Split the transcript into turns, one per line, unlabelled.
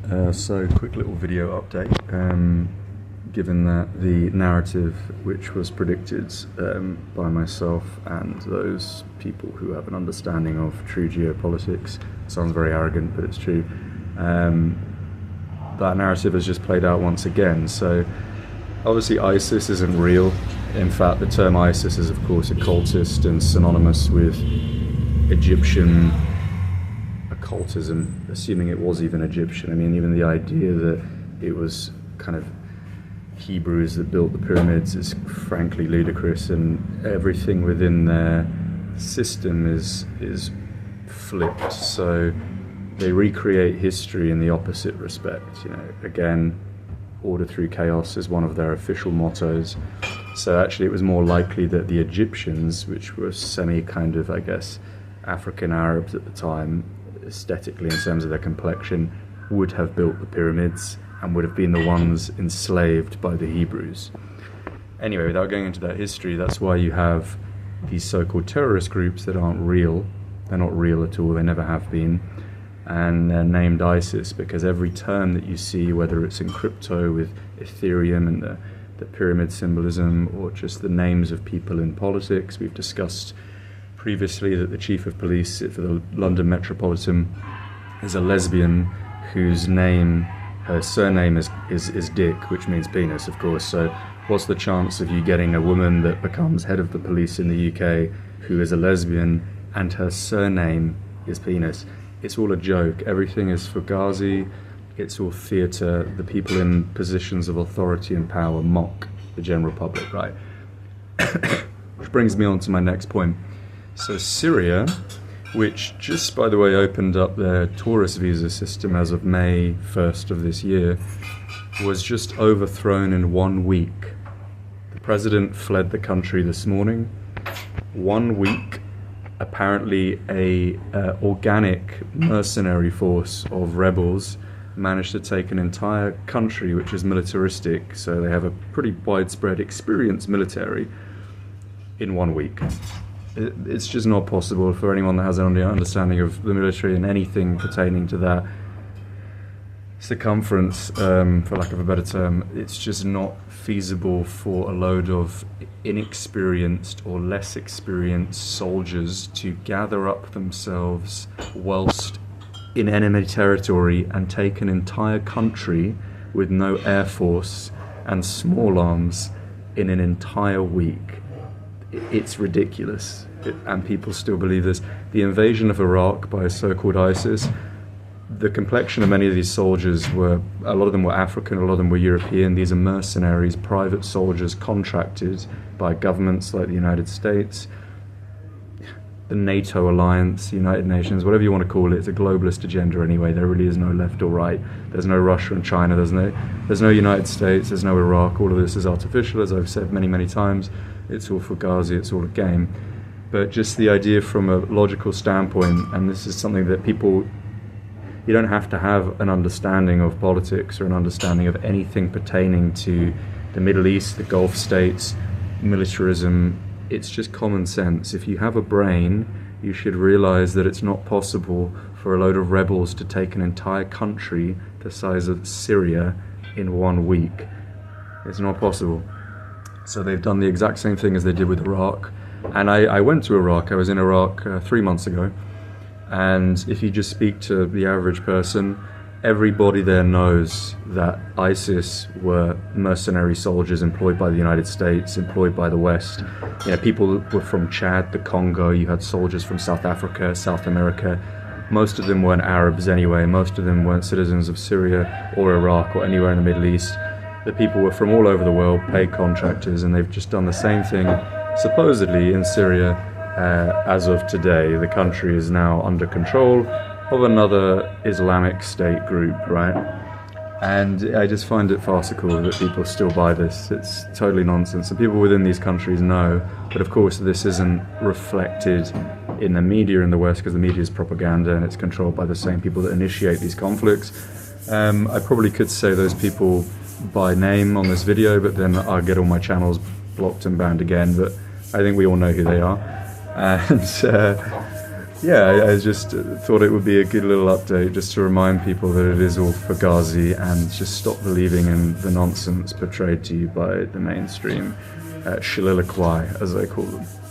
So quick little video update. Given that the narrative which was predicted by myself and those people who have an understanding of true geopolitics, sounds very arrogant but it's true, that narrative has just played out once again. So obviously ISIS isn't real. In fact, the term ISIS is of course occultist and synonymous with Egyptian occultism, assuming it was even Egyptian. I mean, even the idea that it was kind of Hebrews that built the pyramids is frankly ludicrous, and everything within their system is flipped. So they recreate history in the opposite respect. You know, again, order through chaos is one of their official mottos. So actually it was more likely that the Egyptians, which were semi kind of, I guess, African Arabs at the time, aesthetically in terms of their complexion, would have built the pyramids and would have been the ones enslaved by the Hebrews. Anyway, without going into that history, that's why you have these so-called terrorist groups that aren't real. They're not real at all, they never have been. And they're named ISIS because every term that you see, whether it's in crypto with Ethereum and the pyramid symbolism, or just the names of people in politics, we've discussed previously that the chief of police for the London Metropolitan is a lesbian whose name, her surname is Dick, which means penis, of course. So what's the chance of you getting a woman that becomes head of the police in the UK who is a lesbian and her surname is penis? It's all a joke. Everything is fugazi. It's all theatre. The people in positions of authority and power mock the general public, right? Which brings me on to my next point. So Syria, which just, by the way, opened up their tourist visa system as of May 1st of this year, was just overthrown in 1 week. The president fled the country this morning. 1 week. Apparently a organic mercenary force of rebels managed to take an entire country which is militaristic, so they have a pretty widespread experienced military, in 1 week. It's just not possible for anyone that has an understanding of the military and anything pertaining to that circumference, for lack of a better term. It's just not feasible for a load of inexperienced or less experienced soldiers to gather up themselves whilst in enemy territory and take an entire country with no air force and small arms in an entire week. It's ridiculous, and people still believe this. The invasion of Iraq by so-called ISIS, the complexion of many of these soldiers were, a lot of them were African, a lot of them were European. These are mercenaries, private soldiers contracted by governments like the United States, the NATO alliance, United Nations, whatever you want to call it. It's a globalist agenda anyway. There really is no left or right. There's no Russia and China, there's no United States, there's no Iraq. All of this is artificial, as I've said many, many times. It's all fugazi, it's all a game. But just the idea from a logical standpoint, and this is something that people, you don't have to have an understanding of politics or an understanding of anything pertaining to the Middle East, the Gulf states, militarism. It's just common sense. If you have a brain, you should realize that it's not possible for a load of rebels to take an entire country the size of Syria in 1 week. It's not possible. So they've done the exact same thing as they did with Iraq. And I went to Iraq. I was in Iraq 3 months ago. And if you just speak to the average person, everybody there knows that ISIS were mercenary soldiers employed by the United States, employed by the West. You know, people were from Chad, the Congo. You had soldiers from South Africa, South America. Most of them weren't Arabs anyway. Most of them weren't citizens of Syria or Iraq or anywhere in the Middle East. The people were from all over the world, paid contractors, and they've just done the same thing, supposedly, in Syria. As of today, the country is now under control of another Islamic State group, right? And I just find it farcical that people still buy this. It's totally nonsense, and people within these countries know. But of course, this isn't reflected in the media in the West, because the media is propaganda and it's controlled by the same people that initiate these conflicts. I probably could say those people by name on this video, but then I'll get all my channels blocked and banned again. But I think we all know who they are. And Yeah, I just thought it would be a good little update just to remind people that it is all fugazi and just stop believing in the nonsense portrayed to you by the mainstream shillelagh, as they call them.